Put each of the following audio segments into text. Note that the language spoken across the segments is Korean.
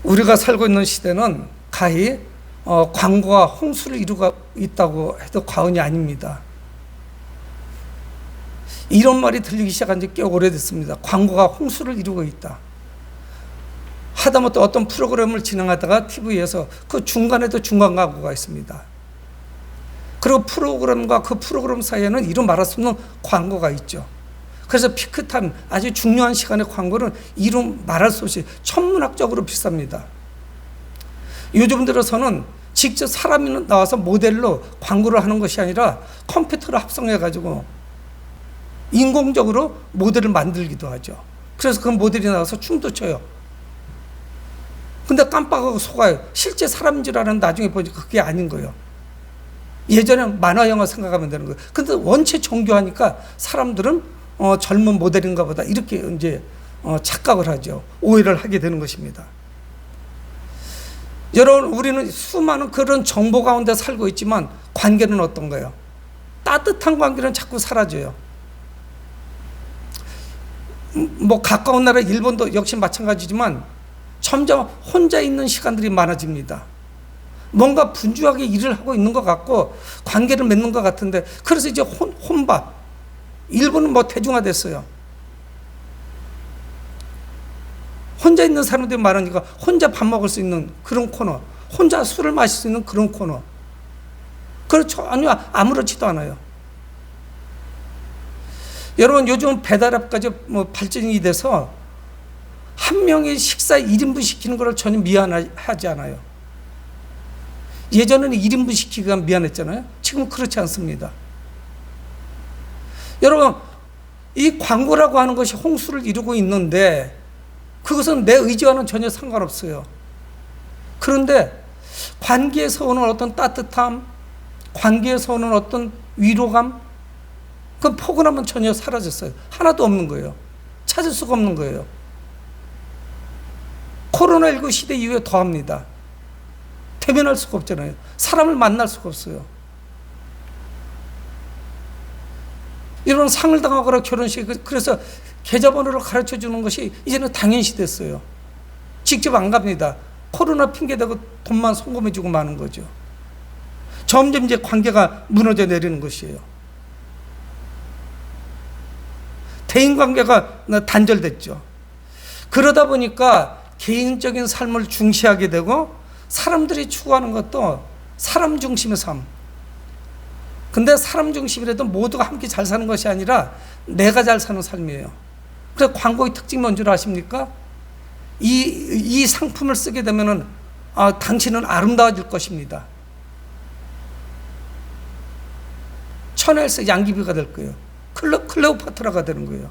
우리가 살고 있는 시대는 가히 광고가 홍수를 이루고 있다고 해도 과언이 아닙니다. 이런 말이 들리기 시작한 지 꽤 오래됐습니다. 광고가 홍수를 이루고 있다. 하다못해 어떤 프로그램을 진행하다가 TV에서 그 중간에도 중간 광고가 있습니다. 그리고 프로그램과 그 프로그램 사이에는 이루 말할 수 없는 광고가 있죠. 그래서 피크타임, 아주 중요한 시간의 광고는 이루 말할 수 없이 천문학적으로 비쌉니다. 요즘 들어서는 직접 사람이 나와서 모델로 광고를 하는 것이 아니라 컴퓨터를 합성해가지고 인공적으로 모델을 만들기도 하죠. 그래서 그 모델이 나와서 춤도 춰요. 근데 깜빡하고 속아요. 실제 사람인 줄 알았는데 나중에 보니까 그게 아닌 거예요. 예전에 만화 영화 생각하면 되는 거예요. 근데 원체 정교하니까 사람들은 젊은 모델인가 보다 이렇게 이제 착각을 하죠. 오해를 하게 되는 것입니다. 여러분, 우리는 수많은 그런 정보 가운데 살고 있지만 관계는 어떤가요? 따뜻한 관계는 자꾸 사라져요. 뭐 가까운 나라 일본도 역시 마찬가지지만 점점 혼자 있는 시간들이 많아집니다. 뭔가 분주하게 일을 하고 있는 것 같고 관계를 맺는 것 같은데, 그래서 이제 혼밥, 일본은 뭐 대중화됐어요. 혼자 있는 사람들이 많으니까 혼자 밥 먹을 수 있는 그런 코너, 혼자 술을 마실 수 있는 그런 코너, 그걸 전혀 아무렇지도 않아요. 여러분, 요즘 배달앱까지 발전이 돼서 한 명이 식사 1인분 시키는 걸 전혀 미안하지 않아요. 예전에는 1인분 시키기가 미안했잖아요. 지금 그렇지 않습니다. 여러분, 이 광고라고 하는 것이 홍수를 이루고 있는데 그것은 내 의지와는 전혀 상관없어요. 그런데 관계에서 오는 어떤 따뜻함, 관계에서 오는 어떤 위로감, 그 포근함은 전혀 사라졌어요. 하나도 없는 거예요. 찾을 수가 없는 거예요. 코로나19 시대 이후에 더합니다. 대면할 수가 없잖아요. 사람을 만날 수가 없어요. 이런 상을 당하거나 결혼식, 그래서 계좌번호를 가르쳐 주는 것이 이제는 당연시 됐어요. 직접 안 갑니다. 코로나 핑계대고 돈만 송금해 주고 마는 거죠. 점점 이제 관계가 무너져 내리는 것이에요. 대인관계가 단절됐죠. 그러다 보니까 개인적인 삶을 중시하게 되고 사람들이 추구하는 것도 사람 중심의 삶. 근데 사람 중심이라도 모두가 함께 잘 사는 것이 아니라 내가 잘 사는 삶이에요. 그래서 광고의 특징이 뭔 줄 아십니까? 이 상품을 쓰게 되면은 당신은 아름다워질 것입니다. 천혜에서 양귀비가 될 거예요. 클레오파트라가 되는 거예요.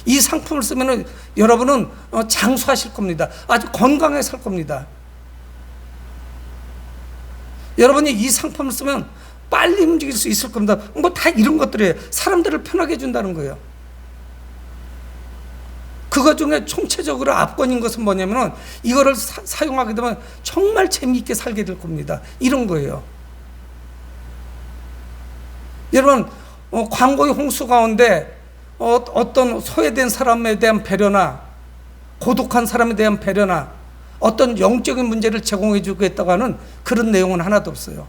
이 상품을 쓰면은 여러분은 장수하실 겁니다. 아주 건강하게 살 겁니다. 여러분이 이 상품을 쓰면 빨리 움직일 수 있을 겁니다. 뭐 다 이런 것들이에요. 사람들을 편하게 해준다는 거예요. 그것 중에 총체적으로 압권인 것은 뭐냐면은 이거를 사용하게 되면 정말 재미있게 살게 될 겁니다. 이런 거예요. 여러분, 광고의 홍수 가운데 어떤 소외된 사람에 대한 배려나 고독한 사람에 대한 배려나 어떤 영적인 문제를 제공해 주겠다고 하는 그런 내용은 하나도 없어요.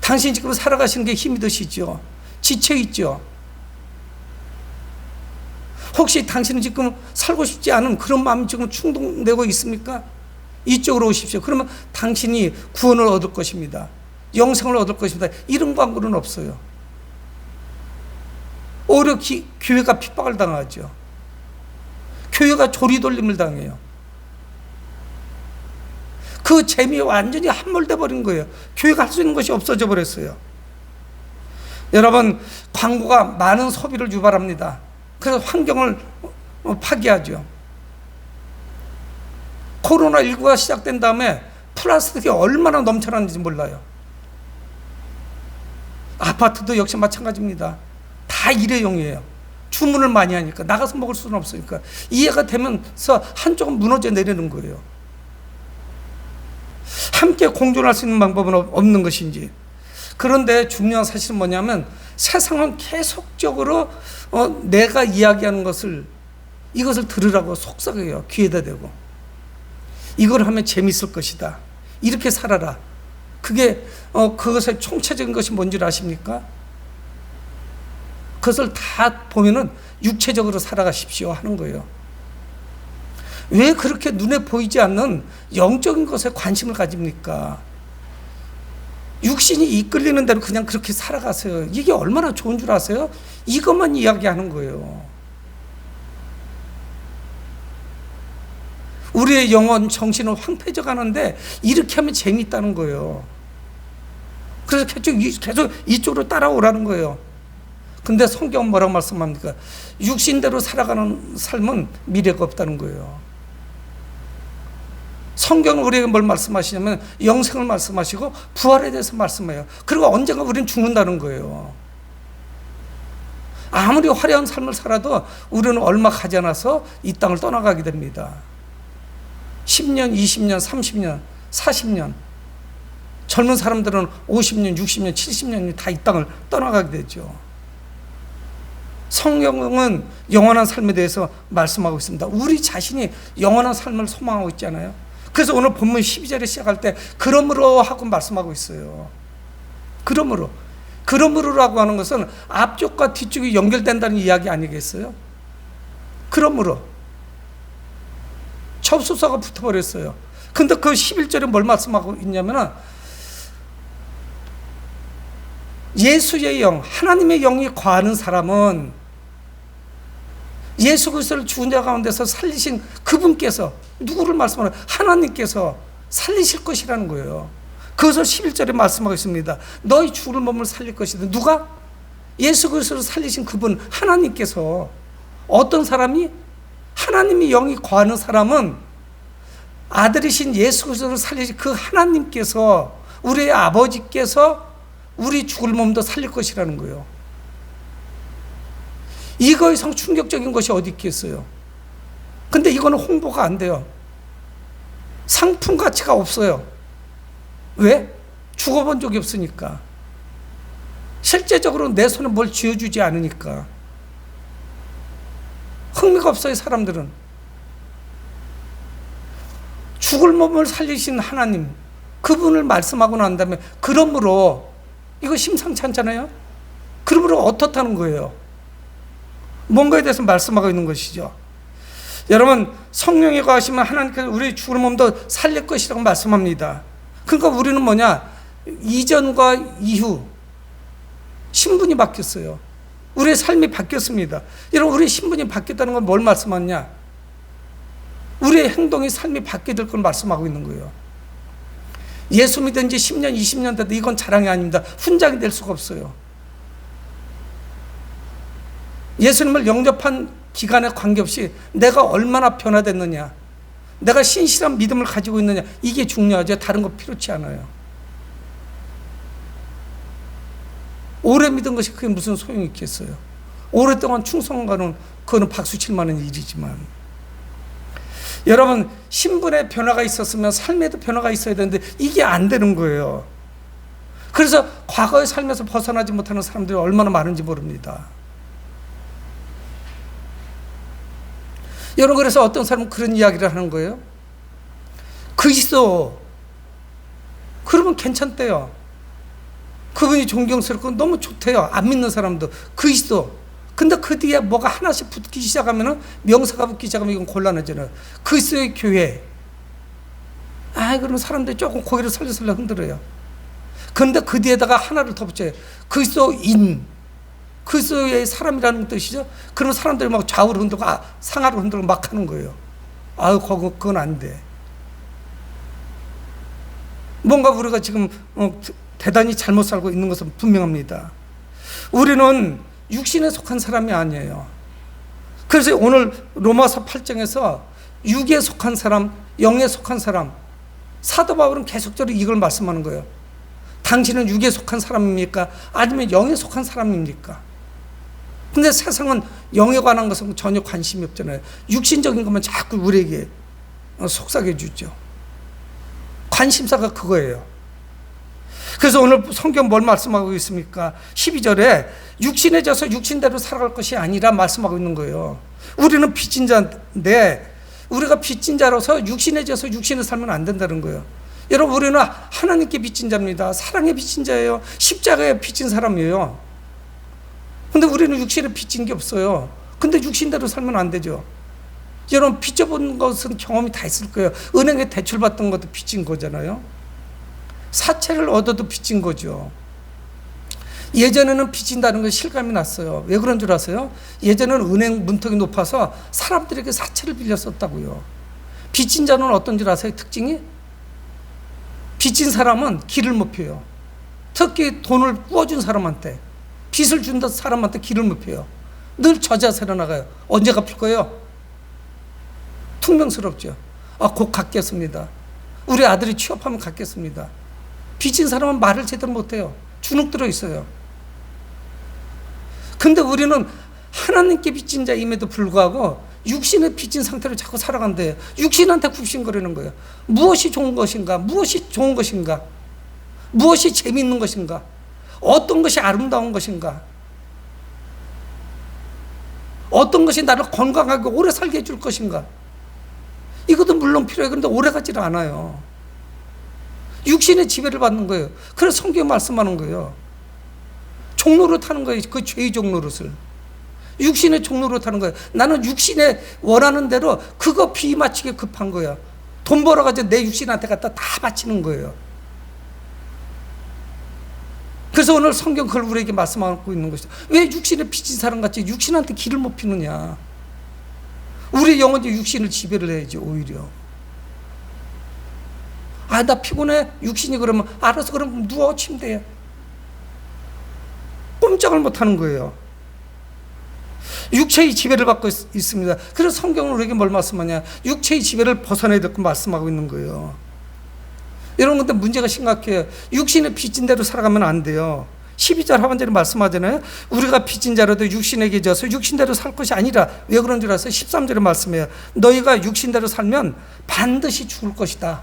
당신 지금 살아가시는 게 힘이 드시죠? 지쳐 있죠? 혹시 당신은 지금 살고 싶지 않은 그런 마음이 지금 충동되고 있습니까? 이쪽으로 오십시오. 그러면 당신이 구원을 얻을 것입니다. 영생을 얻을 것입니다. 이런 광고는 없어요. 오히려 교회가 핍박을 당하죠. 교회가 조리돌림을 당해요. 그 재미에 완전히 함몰돼 버린 거예요. 교회가 할 수 있는 것이 없어져 버렸어요. 여러분, 광고가 많은 소비를 유발합니다. 그래서 환경을 파괴하죠. 코로나19가 시작된 다음에 플라스틱이 얼마나 넘쳐나는지 몰라요. 아파트도 역시 마찬가지입니다. 다 일회용이에요. 주문을 많이 하니까 나가서 먹을 수는 없으니까 이해가 되면서 한쪽은 무너져 내리는 거예요. 함께 공존할 수 있는 방법은 없는 것인지. 그런데 중요한 사실은 뭐냐면 세상은 계속적으로 내가 이야기하는 것을 이것을 들으라고 속삭여요. 귀에다 대고. 이걸 하면 재밌을 것이다. 이렇게 살아라. 그게 그것의 총체적인 것이 뭔 줄 아십니까? 그것을 다 보면은 육체적으로 살아가십시오 하는 거예요. 왜 그렇게 눈에 보이지 않는 영적인 것에 관심을 가집니까? 육신이 이끌리는 대로 그냥 그렇게 살아가세요. 이게 얼마나 좋은 줄 아세요? 이것만 이야기하는 거예요. 우리의 영혼, 정신은 황폐져 가는데 이렇게 하면 재미있다는 거예요. 그래서 계속 이쪽으로 따라오라는 거예요. 근데 성경은 뭐라고 말씀합니까? 육신대로 살아가는 삶은 미래가 없다는 거예요. 성경은 우리에게 뭘 말씀하시냐면 영생을 말씀하시고 부활에 대해서 말씀해요. 그리고 언젠가 우리는 죽는다는 거예요. 아무리 화려한 삶을 살아도 우리는 얼마 가지 않아서 이 땅을 떠나가게 됩니다. 10년, 20년, 30년, 40년. 젊은 사람들은 50년, 60년, 70년이 다 이 땅을 떠나가게 되죠. 성경은 영원한 삶에 대해서 말씀하고 있습니다. 우리 자신이 영원한 삶을 소망하고 있잖아요. 그래서 오늘 본문 12절에 시작할 때 그러므로 하고 말씀하고 있어요. 그러므로라고 하는 것은 앞쪽과 뒤쪽이 연결된다는 이야기 아니겠어요? 그러므로 접수사가 붙어버렸어요. 근데 그 11절에 뭘 말씀하고 있냐면은 예수의 영, 하나님의 영이 거하는 사람은 예수 그리스도를 죽은 자 가운데서 살리신 그분께서, 누구를 말씀하는, 하나님께서 살리실 것이라는 거예요. 그것을 11절에 말씀하고 있습니다. 너희 죽을 몸을 살릴 것이다. 누가? 예수 그리스도를 살리신 그분 하나님께서. 어떤 사람이? 하나님의 영이 거하는 사람은 아들이신 예수 그리스도를 살리신 그 하나님께서, 우리의 아버지께서 우리 죽을 몸도 살릴 것이라는 거예요. 이거 이상 충격적인 것이 어디 있겠어요? 근데 이거는 홍보가 안 돼요. 상품 가치가 없어요. 왜? 죽어본 적이 없으니까. 실제적으로 내 손에 뭘 쥐어주지 않으니까. 흥미가 없어요, 사람들은. 죽을 몸을 살리신 하나님, 그분을 말씀하고 난 다음에 그러므로, 이거 심상치 않잖아요? 그러므로 어떻다는 거예요? 뭔가에 대해서 말씀하고 있는 것이죠. 여러분, 성령이 거하시면 하나님께서 우리의 죽을 몸도 살릴 것이라고 말씀합니다. 그러니까 우리는 뭐냐? 이전과 이후 신분이 바뀌었어요. 우리의 삶이 바뀌었습니다. 여러분, 우리의 신분이 바뀌었다는 건 뭘 말씀하냐? 우리의 행동이, 삶이 바뀌게 될 걸 말씀하고 있는 거예요. 예수 믿은 지 10년, 20년 돼도 이건 자랑이 아닙니다. 훈장이 될 수가 없어요. 예수님을 영접한 기간에 관계없이 내가 얼마나 변화됐느냐, 내가 신실한 믿음을 가지고 있느냐, 이게 중요하죠. 다른 거 필요치 않아요. 오래 믿은 것이 그게 무슨 소용이 있겠어요. 오랫동안 충성하는, 그거는 박수 칠 만한 일이지만, 여러분, 신분에 변화가 있었으면 삶에도 변화가 있어야 되는데 이게 안 되는 거예요. 그래서 과거의 삶에서 벗어나지 못하는 사람들이 얼마나 많은지 모릅니다. 여러분, 그래서 어떤 사람은 그런 이야기를 하는 거예요. 그리스도, 그러면 괜찮대요. 그분이 존경스럽고 너무 좋대요. 안 믿는 사람도. 그리스도. 근데 그 뒤에 뭐가 하나씩 붙기 시작하면은, 명사가 붙기 시작하면 이건 곤란해져요. 그리스도의 교회. 그러면 사람들이 조금 고개를 설레설레 흔들어요. 그런데 그 뒤에다가 하나를 더 붙여요. 그리스도인. 그리스도의 사람이라는 뜻이죠. 그러면 사람들이 막 좌우로 흔들고 상하로 흔들고 막 하는 거예요. 그건 안 돼. 뭔가 우리가 지금 대단히 잘못 살고 있는 것은 분명합니다. 우리는 육신에 속한 사람이 아니에요. 그래서 오늘 로마서 8장에서 육에 속한 사람, 영에 속한 사람, 사도 바울은 계속적으로 이걸 말씀하는 거예요. 당신은 육에 속한 사람입니까? 아니면 영에 속한 사람입니까? 근데 세상은 영에 관한 것은 전혀 관심이 없잖아요. 육신적인 것만 자꾸 우리에게 속삭여 주죠. 관심사가 그거예요. 그래서 오늘 성경 뭘 말씀하고 있습니까? 12절에 육신에 져서 육신대로 살아갈 것이 아니라 말씀하고 있는 거예요. 우리는 빚진 자인데 우리가 빚진 자로서 육신에 져서 육신을 살면 안 된다는 거예요. 여러분, 우리는 하나님께 빚진 자입니다. 사랑에 빚진 자예요. 십자가에 빚진 사람이에요. 근데 우리는 육신에 빚진 게 없어요. 근데 육신대로 살면 안 되죠. 여러분, 빚져본 것은 경험이 다 있을 거예요. 은행에 대출받던 것도 빚진 거잖아요. 사채를 얻어도 빚진 거죠. 예전에는 빚진다는 건 실감이 났어요. 왜 그런 줄 아세요? 예전에는 은행 문턱이 높아서 사람들에게 사채를 빌렸었다고요. 빚진 자는 어떤 줄 아세요? 특징이? 빚진 사람은 길을 못 펴요. 특히 돈을 꾸어준 사람한테, 빚을 준 사람한테 길을 못 펴요. 늘 저자세로 나가요. 언제 갚을 거예요? 퉁명스럽죠. 곧 갚겠습니다. 우리 아들이 취업하면 갚겠습니다. 빚진 사람은 말을 제대로 못해요. 주눅 들어 있어요. 근데 우리는 하나님께 빚진 자임에도 불구하고 육신에 빚진 상태로 자꾸 살아간대요. 육신한테 굽신거리는 거예요. 무엇이 좋은 것인가? 무엇이 좋은 것인가? 무엇이 재미있는 것인가? 어떤 것이 아름다운 것인가? 어떤 것이 나를 건강하게 오래 살게 해줄 것인가? 이것도 물론 필요해요. 그런데 오래 가지를 않아요. 육신의 지배를 받는 거예요. 그래서 성경 말씀하는 거예요. 종로를 타는 거예요. 그 죄의 종노릇을. 육신의 종로를 타는 거예요. 나는 육신에 원하는 대로 그거 비맞추게 급한 거야. 돈 벌어가지고 내 육신한테 갖다 다 바치는 거예요. 그래서 오늘 성경 그걸 우리에게 말씀하고 있는 것이다. 왜 육신에 빚진 사람같이 육신한테 길을 못 피느냐. 우리 영혼이 육신을 지배를 해야지 오히려. 나 피곤해. 육신이 그러면 알아서 그럼 누워 침대에. 꼼짝을 못하는 거예요. 육체의 지배를 받고 있습니다. 그래서 성경은 우리에게 뭘 말씀하냐. 육체의 지배를 벗어내야 될 거 말씀하고 있는 거예요. 여러분, 근데 문제가 심각해요. 육신에 빚진 대로 살아가면 안 돼요. 12절 하반절에 말씀하잖아요. 우리가 빚진 자라도 육신에게 져서 육신대로 살 것이 아니라. 왜 그런 줄 아세요? 13절에 말씀해요. 너희가 육신대로 살면 반드시 죽을 것이다.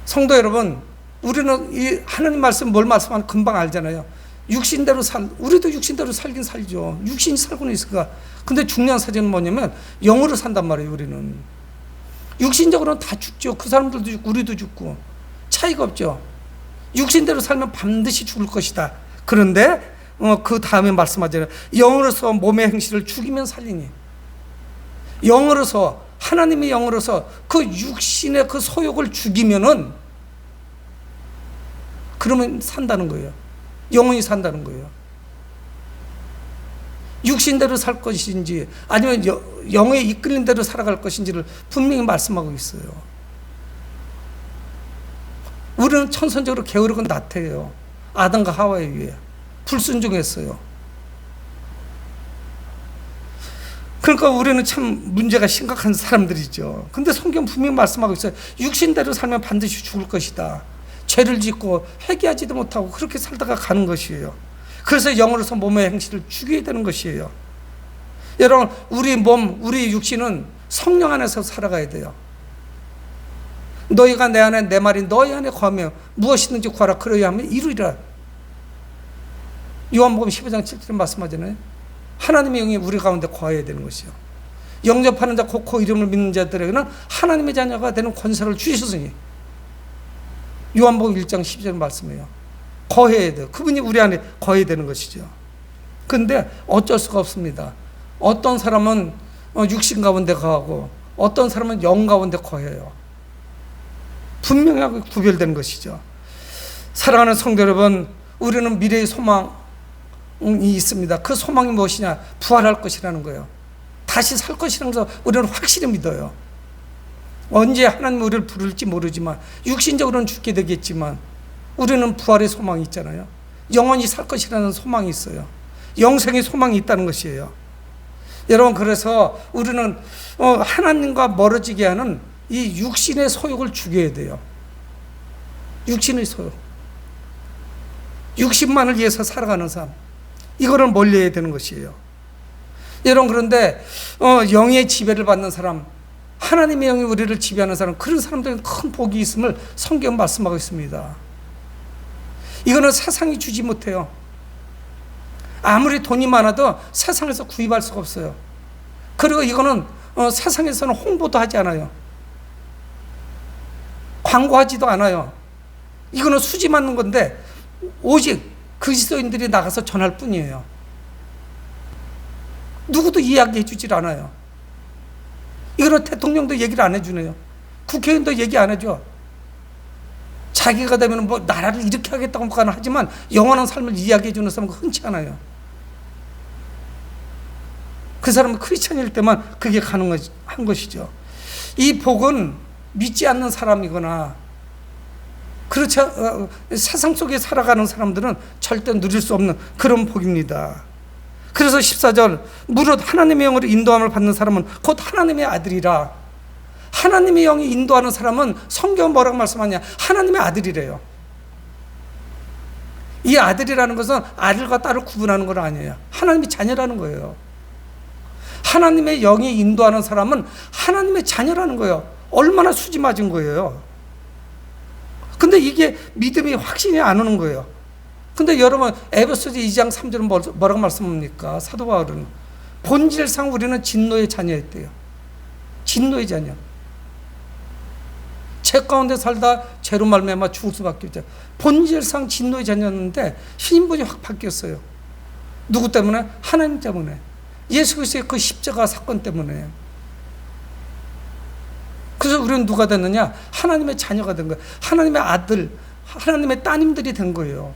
성도 여러분, 우리는 이 하나님 말씀 뭘 말씀하는 금방 알잖아요. 육신대로 우리도 육신대로 살긴 살죠. 육신이 살고는 있을까. 근데 중요한 사실은 뭐냐면 영으로 산단 말이에요. 우리는 육신적으로는 다 죽죠. 그 사람들도 죽고 우리도 죽고 차이가 없죠. 육신대로 살면 반드시 죽을 것이다. 그런데 그 다음에 말씀하잖아요. 영으로서 몸의 행실을 죽이면 살리니. 영으로서, 하나님의 영으로서 그 육신의 그 소욕을 죽이면은 그러면 산다는 거예요. 영원히 산다는 거예요. 육신대로 살 것인지 아니면 영에 이끌린 대로 살아갈 것인지를 분명히 말씀하고 있어요. 우리는 천선적으로 게으르고 나태해요. 아담과 하와에 의해 불순종했어요. 그러니까 우리는 참 문제가 심각한 사람들이죠. 근데 성경 분명히 말씀하고 있어요. 육신대로 살면 반드시 죽을 것이다. 죄를 짓고 회개하지도 못하고 그렇게 살다가 가는 것이에요. 그래서 영으로서 몸의 행실을 죽여야 되는 것이에요. 여러분, 우리 몸, 우리 육신은 성령 안에서 살아가야 돼요. 너희가 내 안에, 내 말이 너희 안에 거하며 무엇이든지 구하라 그러야 하면 이루리라. 요한복음 15장 7절에 말씀하잖아요. 하나님의 영이 우리 가운데 거해야 되는 것이요. 영접하는 자 곧 그 이름을 믿는 자들에게는 하나님의 자녀가 되는 권세를 주셨으니. 요한복음 1장 12절 말씀이에요. 거해야 돼요. 그분이 우리 안에 거해야 되는 것이죠. 근데 어쩔 수가 없습니다. 어떤 사람은 육신 가운데 거하고 어떤 사람은 영 가운데 거해요. 분명하게 구별되는 것이죠. 사랑하는 성도 여러분, 우리는 미래의 소망이 있습니다. 그 소망이 무엇이냐? 부활할 것이라는 거예요. 다시 살 것이라는 것을 우리는 확실히 믿어요. 언제 하나님 우리를 부를지 모르지만 육신적으로는 죽게 되겠지만 우리는 부활의 소망이 있잖아요. 영원히 살 것이라는 소망이 있어요. 영생의 소망이 있다는 것이에요. 여러분, 그래서 우리는 하나님과 멀어지게 하는 이 육신의 소욕을 죽여야 돼요. 육신의 소욕. 육신만을 위해서 살아가는 삶. 이거를 멀리해야 되는 것이에요. 여러분, 그런데 영의 지배를 받는 사람, 하나님의 영이 우리를 지배하는 사람, 그런 사람들은 큰 복이 있음을 성경 말씀하고 있습니다. 이거는 세상이 주지 못해요. 아무리 돈이 많아도 세상에서 구입할 수가 없어요. 그리고 이거는 세상에서는 홍보도 하지 않아요. 광고하지도 않아요. 이거는 수지 맞는 건데 오직 그리스도인들이 나가서 전할 뿐이에요. 누구도 이야기해 주질 않아요. 이거는 대통령도 얘기를 안 해주네요. 국회의원도 얘기 안 해줘. 자기가 되면 뭐 나라를 이렇게 하겠다고 하지만 영원한 삶을 이야기해 주는 사람은 흔치 않아요. 그 사람은 크리스찬일 때만 그게 가능한 것이죠. 이 복은 믿지 않는 사람이거나 그렇지 세상 속에 살아가는 사람들은 절대 누릴 수 없는 그런 복입니다. 그래서 14절, 무릇 하나님의 영으로 인도함을 받는 사람은 곧 하나님의 아들이라. 하나님의 영이 인도하는 사람은 성경은 뭐라고 말씀하냐? 하나님의 아들이래요. 이 아들이라는 것은 아들과 딸을 구분하는 건 아니에요. 하나님의 자녀라는 거예요. 하나님의 영이 인도하는 사람은 하나님의 자녀라는 거예요. 얼마나 수지 맞은 거예요. 근데 이게 믿음이 확신이 안 오는 거예요. 근데 여러분, 에베소서 2장 3절은 뭐라고 말씀합니까? 사도 바울은 본질상 우리는 진노의 자녀였대요. 진노의 자녀. 죄 가운데 살다 죄로 말미암아 죽을 수밖에 없죠. 본질상 진노의 자녀였는데 신분이 확 바뀌었어요. 누구 때문에? 하나님 때문에. 예수 그리스도의 그 십자가 사건 때문에. 그래서 우리는 누가 됐느냐? 하나님의 자녀가 된 거예요. 하나님의 아들, 하나님의 따님들이 된 거예요.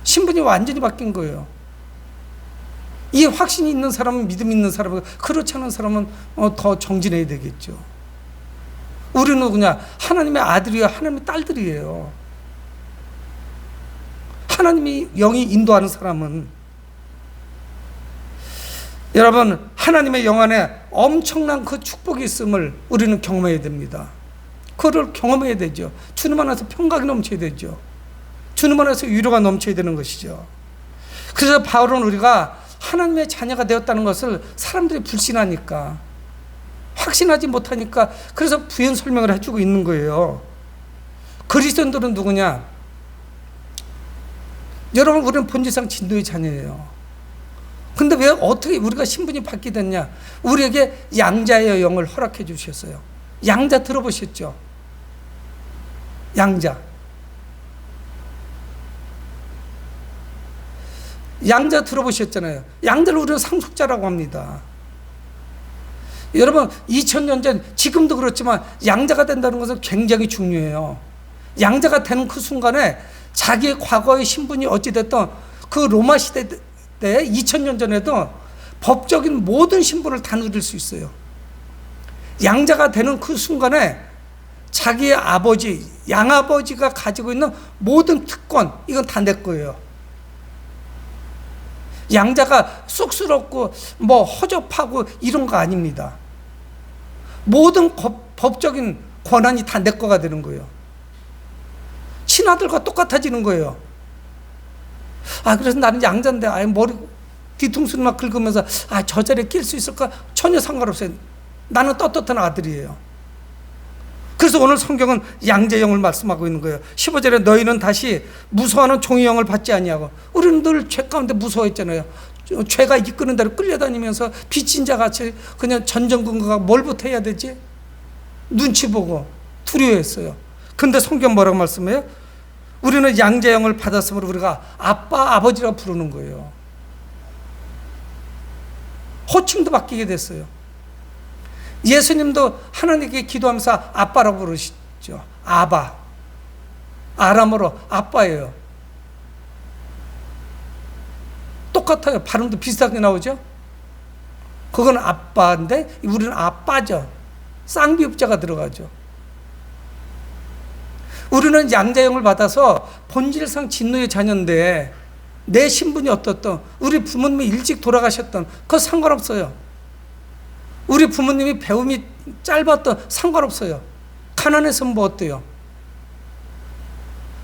신분이 완전히 바뀐 거예요. 이 확신이 있는 사람은 믿음이 있는 사람이고, 그렇지 않은 사람은 더 정진해야 되겠죠. 우리는 누구냐? 하나님의 아들이요, 하나님의 딸들이에요. 하나님이 영이 인도하는 사람은, 여러분, 하나님의 영 안에 엄청난 그 축복이 있음을 우리는 경험해야 됩니다. 그걸 경험해야 되죠. 주님 안에서 평강이 넘쳐야 되죠. 주님 안에서 위로가 넘쳐야 되는 것이죠. 그래서 바울은 우리가 하나님의 자녀가 되었다는 것을 사람들이 불신하니까, 확신하지 못하니까, 그래서 부연 설명을 해주고 있는 거예요. 그리스도인들은 누구냐? 여러분, 우리는 본질상 진노의 자녀예요. 근데 왜 어떻게 우리가 신분이 받게 됐냐? 우리에게 양자의 영을 허락해 주셨어요. 양자 들어보셨죠? 양자. 양자 들어보셨잖아요. 양자를 우리는 상속자라고 합니다. 여러분, 2000년 전, 지금도 그렇지만 양자가 된다는 것은 굉장히 중요해요. 양자가 되는 그 순간에 자기의 과거의 신분이 어찌됐든 그 로마 시대 때 2000년 전에도 법적인 모든 신분을 다 누릴 수 있어요. 양자가 되는 그 순간에 자기의 아버지, 양아버지가 가지고 있는 모든 특권, 이건 다 내 거예요. 양자가 쑥스럽고 뭐 허접하고 이런 거 아닙니다. 모든 법적인 권한이 다 내 거가 되는 거예요. 친아들과 똑같아지는 거예요. 그래서 나는 양자인데, 머리 뒤통수를 막 긁으면서, 저 자리에 낄 수 있을까? 전혀 상관없어요. 나는 떳떳한 아들이에요. 그래서 오늘 성경은 양자의 영을 말씀하고 있는 거예요. 15절에 너희는 다시 무서워하는 종의 영을 받지 아니하고, 우리는 늘 죄 가운데 무서워했잖아요. 죄가 이끄는 대로 끌려다니면서 빚진 자 같이 그냥 전전긍긍하고 뭘부터 해야 되지? 눈치 보고 두려워했어요. 근데 성경 뭐라고 말씀해요? 우리는 양자의 영을 받았으므로 우리가 아빠, 아버지라고 부르는 거예요. 호칭도 바뀌게 됐어요. 예수님도 하나님께 기도하면서 아빠라고 부르시죠. 아바. 아람어로 아빠예요. 똑같아요. 발음도 비슷하게 나오죠. 그건 아빠인데 우리는 아빠죠. 쌍비읍자가 들어가죠. 우리는 양자영을 받아서 본질상 진노의 자녀인데 내 신분이 어떻든, 우리 부모님이 일찍 돌아가셨던 그거 상관없어요. 우리 부모님이 배움이 짧았던 상관없어요. 가난해서는 뭐 어때요?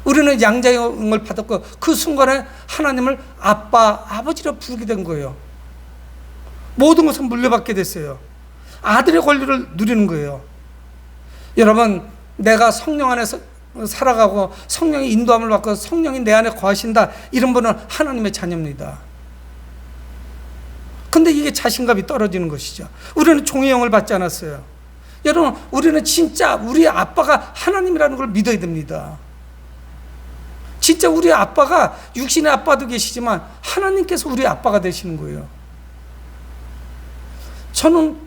우리는 양자영을 받았고 그 순간에 하나님을 아빠, 아버지라 부르게 된 거예요. 모든 것을 물려받게 됐어요. 아들의 권리를 누리는 거예요. 여러분, 내가 성령 안에서 살아가고 성령의 인도함을 받고 성령이 내 안에 거하신다, 이런 분은 하나님의 자녀입니다. 근데 이게 자신감이 떨어지는 것이죠. 우리는 종의 영을 받지 않았어요. 여러분, 우리는 진짜 우리 아빠가 하나님이라는 걸 믿어야 됩니다. 진짜 우리 아빠가 육신의 아빠도 계시지만 하나님께서 우리 아빠가 되시는 거예요. 저는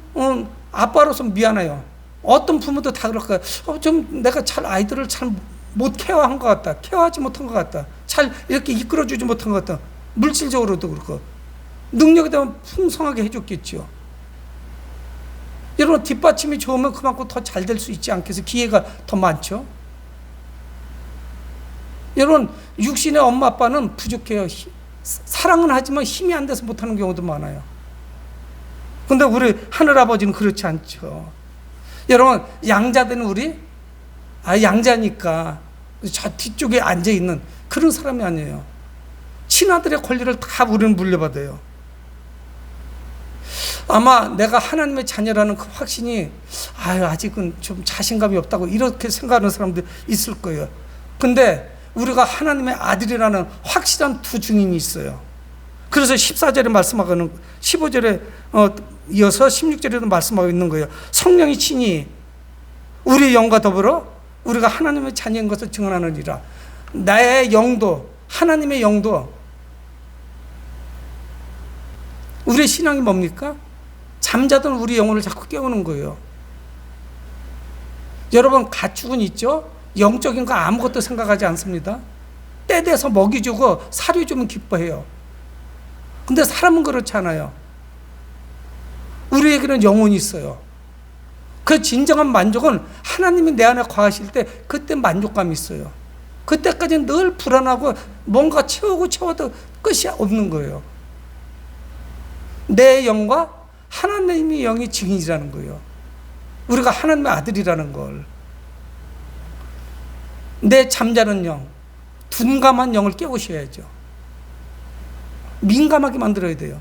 아빠로서 미안해요. 어떤 부모도 다 그럴 거예요. 좀 내가 아이들을 잘 못 케어한 것 같다. 케어하지 못한 것 같다. 잘 이렇게 이끌어주지 못한 것 같다. 물질적으로도 그렇고 능력에 대한 풍성하게 해줬겠죠. 여러분, 뒷받침이 좋으면 그만큼 더 잘 될 수 있지 않겠어요? 기회가 더 많죠. 여러분, 육신의 엄마 아빠는 부족해요. 사랑은 하지만 힘이 안 돼서 못하는 경우도 많아요. 근데 우리 하늘아버지는 그렇지 않죠. 여러분, 양자되는 우리 양자니까 저 뒤쪽에 앉아있는 그런 사람이 아니에요. 친아들의 권리를 다 우리는 물려받아요. 아마 내가 하나님의 자녀라는 그 확신이 아직은 좀 자신감이 없다고 이렇게 생각하는 사람들 있을 거예요. 근데 우리가 하나님의 아들이라는 확실한 두 증인이 있어요. 그래서 14절에 말씀하고는 15절에 이어서 16절에도 말씀하고 있는 거예요. 성령이 친히 우리의 영과 더불어 우리가 하나님의 자녀인 것을 증언하느니라. 나의 영도, 하나님의 영도, 우리의 신앙이 뭡니까? 잠자던 우리 영혼을 자꾸 깨우는 거예요. 여러분, 가축은 있죠? 영적인 거 아무것도 생각하지 않습니다. 때 돼서 먹이 주고 사료 주면 기뻐해요. 근데 사람은 그렇지 않아요. 우리에게는 영혼이 있어요. 그 진정한 만족은 하나님이 내 안에 거하실 때 그때 만족감이 있어요. 그때까지는 늘 불안하고 뭔가 채워도 끝이 없는 거예요. 내 영과 하나님의 영이 증인이라는 거예요. 우리가 하나님의 아들이라는 걸. 내 잠자는 영, 둔감한 영을 깨우셔야죠. 민감하게 만들어야 돼요.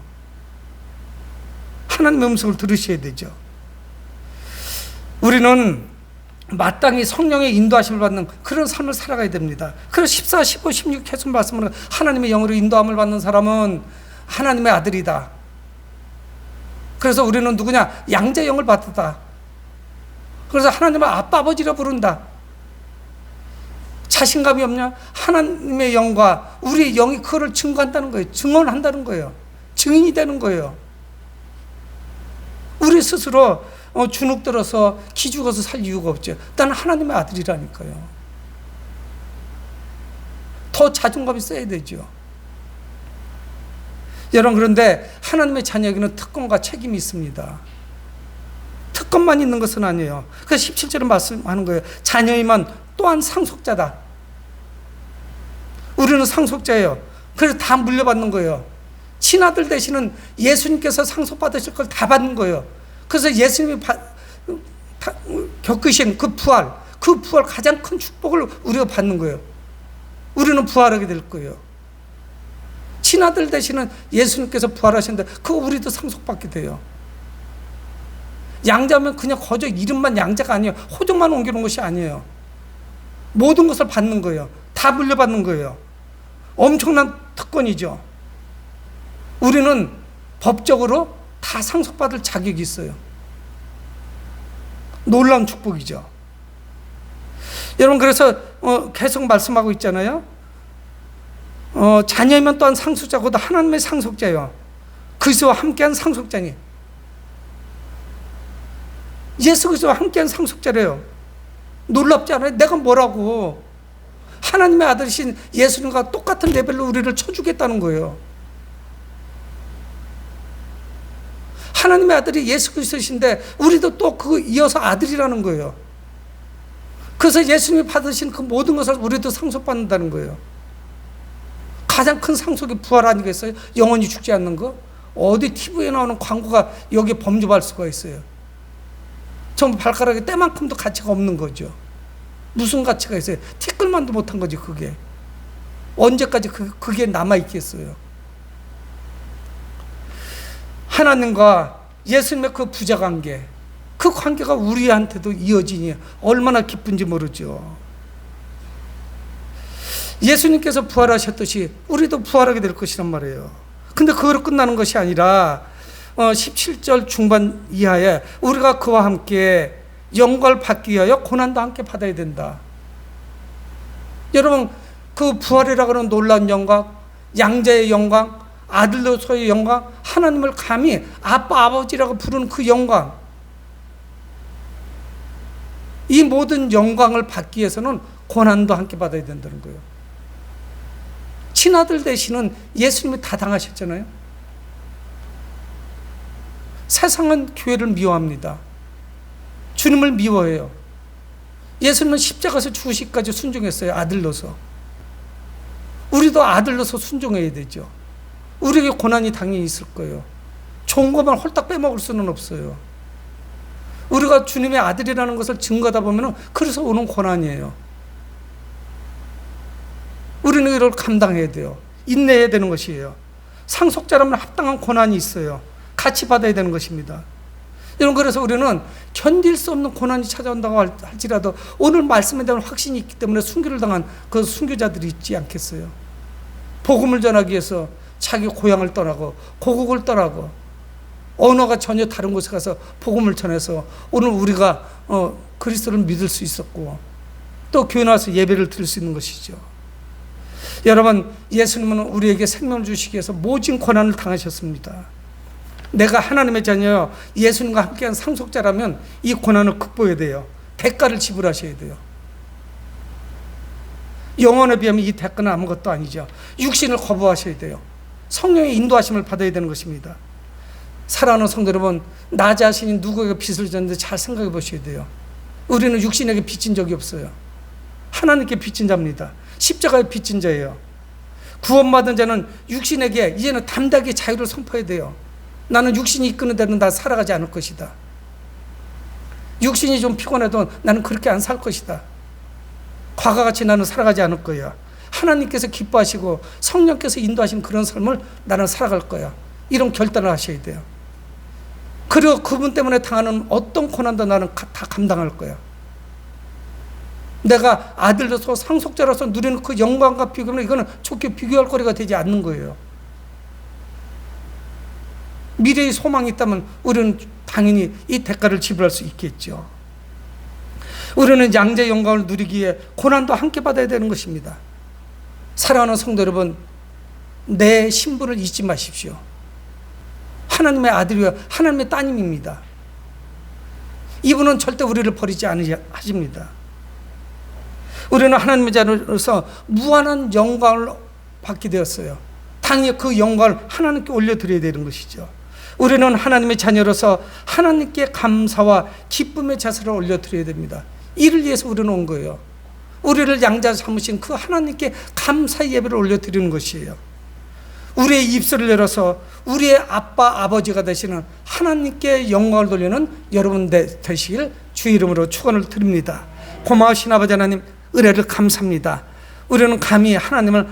하나님의 음성을 들으셔야 되죠. 우리는 마땅히 성령의 인도하심을 받는 그런 삶을 살아가야 됩니다. 그래서 14, 15, 16 계속 말씀을 하나님의 영으로 인도함을 받는 사람은 하나님의 아들이다. 그래서 우리는 누구냐? 양자의 영을 받았다. 그래서 하나님을 아빠 아버지라 부른다. 자신감이 없냐? 하나님의 영과 우리의 영이 그거를 증거한다는 거예요. 증언한다는 거예요. 증인이 되는 거예요. 우리 스스로 주눅 들어서 기죽어서 살 이유가 없죠. 나는 하나님의 아들이라니까요. 더 자존감이 써야 되죠. 여러분, 그런데 하나님의 자녀에게는 특권과 책임이 있습니다. 특권만 있는 것은 아니에요. 그래서 17절에 말씀하는 거예요. 자녀이면 또한 상속자다. 우리는 상속자예요. 그래서 다 물려받는 거예요. 친아들 되시는 예수님께서 상속받으실 걸 다 받는 거예요. 그래서 예수님이 겪으신 그 부활 가장 큰 축복을 우리가 받는 거예요. 우리는 부활하게 될 거예요. 친아들 되시는 예수님께서 부활하셨는데 그거 우리도 상속받게 돼요. 양자면 그냥 거저 이름만 양자가 아니에요. 호적만 옮겨놓은 것이 아니에요. 모든 것을 받는 거예요. 다 물려받는 거예요. 엄청난 특권이죠. 우리는 법적으로 다 상속받을 자격이 있어요. 놀라운 축복이죠. 여러분, 그래서 계속 말씀하고 있잖아요. 자녀이면 또한 상속자고 하나님의 상속자예요. 그리스도와 함께한 상속자니. 예수 그리스도와 함께한 상속자래요. 놀랍지 않아요? 내가 뭐라고. 하나님의 아들이신 예수님과 똑같은 레벨로 우리를 쳐주겠다는 거예요. 하나님의 아들이 예수 그리스도이신데 우리도 또 그 이어서 아들이라는 거예요. 그래서 예수님이 받으신 그 모든 것을 우리도 상속받는다는 거예요. 가장 큰 상속이 부활 아니겠어요? 영원히 죽지 않는 거? 어디 TV에 나오는 광고가 여기에 범접할 수가 있어요? 전부 발가락에 때만큼도 가치가 없는 거죠. 무슨 가치가 있어요? 티끌만도 못한 거지, 그게. 언제까지 그게 남아있겠어요? 하나님과 예수님의 그 부자관계, 그 관계가 우리한테도 이어지니 얼마나 기쁜지 모르죠. 예수님께서 부활하셨듯이 우리도 부활하게 될 것이란 말이에요. 근데 그거로 끝나는 것이 아니라 17절 중반 이하에 우리가 그와 함께 영광을 받기 위하여 고난도 함께 받아야 된다. 여러분, 그 부활이라고 하는 놀라운 영광, 양자의 영광, 아들로서의 영광, 하나님을 감히 아빠, 아버지라고 부르는 그 영광, 이 모든 영광을 받기 위해서는 고난도 함께 받아야 된다는 거예요. 친아들 되시는 예수님이 다 당하셨잖아요. 세상은 교회를 미워합니다. 주님을 미워해요. 예수님은 십자가에서 죽으시기까지 순종했어요. 아들로서. 우리도 아들로서 순종해야 되죠. 우리에게 고난이 당연히 있을 거예요. 좋은 것만 홀딱 빼먹을 수는 없어요. 우리가 주님의 아들이라는 것을 증거하다 보면 그래서 오는 고난이에요. 우리는 이걸 감당해야 돼요. 인내해야 되는 것이에요. 상속자라면 합당한 고난이 있어요. 같이 받아야 되는 것입니다. 여러분, 그래서 우리는 견딜 수 없는 고난이 찾아온다고 할지라도 오늘 말씀에 대한 확신이 있기 때문에 순교를 당한 그 순교자들이 있지 않겠어요. 복음을 전하기 위해서 자기 고향을 떠나고 고국을 떠나고 언어가 전혀 다른 곳에 가서 복음을 전해서 오늘 우리가 그리스도를 믿을 수 있었고 또 교회 나와서 예배를 드릴 수 있는 것이죠. 여러분, 예수님은 우리에게 생명을 주시기 위해서 모진 고난을 당하셨습니다. 내가 하나님의 자녀여 예수님과 함께한 상속자라면 이 고난을 극복해야 돼요. 대가를 지불하셔야 돼요. 영혼에 비하면 이 대가는 아무것도 아니죠. 육신을 거부하셔야 돼요. 성령의 인도하심을 받아야 되는 것입니다. 사랑하는 성도 여러분, 나 자신이 누구에게 빚을 졌는데 잘 생각해 보셔야 돼요. 우리는 육신에게 빚진 적이 없어요. 하나님께 빚진 자입니다. 십자가에 빚진 자예요. 구원받은 자는 육신에게 이제는 담대하게 자유를 선포해야 돼요. 나는 육신이 이끄는 대로 나 살아가지 않을 것이다. 육신이 좀 피곤해도 나는 그렇게 안 살 것이다. 과거와 같이 나는 살아가지 않을 거야. 하나님께서 기뻐하시고 성령께서 인도하신 그런 삶을 나는 살아갈 거야. 이런 결단을 하셔야 돼요. 그리고 그분 때문에 당하는 어떤 고난도 나는 다 감당할 거야. 내가 아들로서 상속자로서 누리는 그 영광과 비교하면 이거는 좋게 비교할 거리가 되지 않는 거예요. 미래의 소망이 있다면 우리는 당연히 이 대가를 지불할 수 있겠죠. 우리는 양자의 영광을 누리기 위해 고난도 함께 받아야 되는 것입니다. 사랑하는 성도 여러분, 내 신분을 잊지 마십시오. 하나님의 아들이요 하나님의 따님입니다. 이분은 절대 우리를 버리지 않으십니다. 우리는 하나님의 자녀로서 무한한 영광을 받게 되었어요. 당연히 그 영광을 하나님께 올려드려야 되는 것이죠. 우리는 하나님의 자녀로서 하나님께 감사와 기쁨의 자세를 올려드려야 됩니다. 이를 위해서 우리는 온 거예요. 우리를 양자 삼으신 그 하나님께 감사의 예배를 올려드리는 것이에요. 우리의 입술을 열어서 우리의 아빠 아버지가 되시는 하나님께 영광을 돌리는 여러분 되시길 주의 이름으로 축원을 드립니다. 고마우신 아버지 하나님, 은혜를 감사합니다. 우리는 감히 하나님을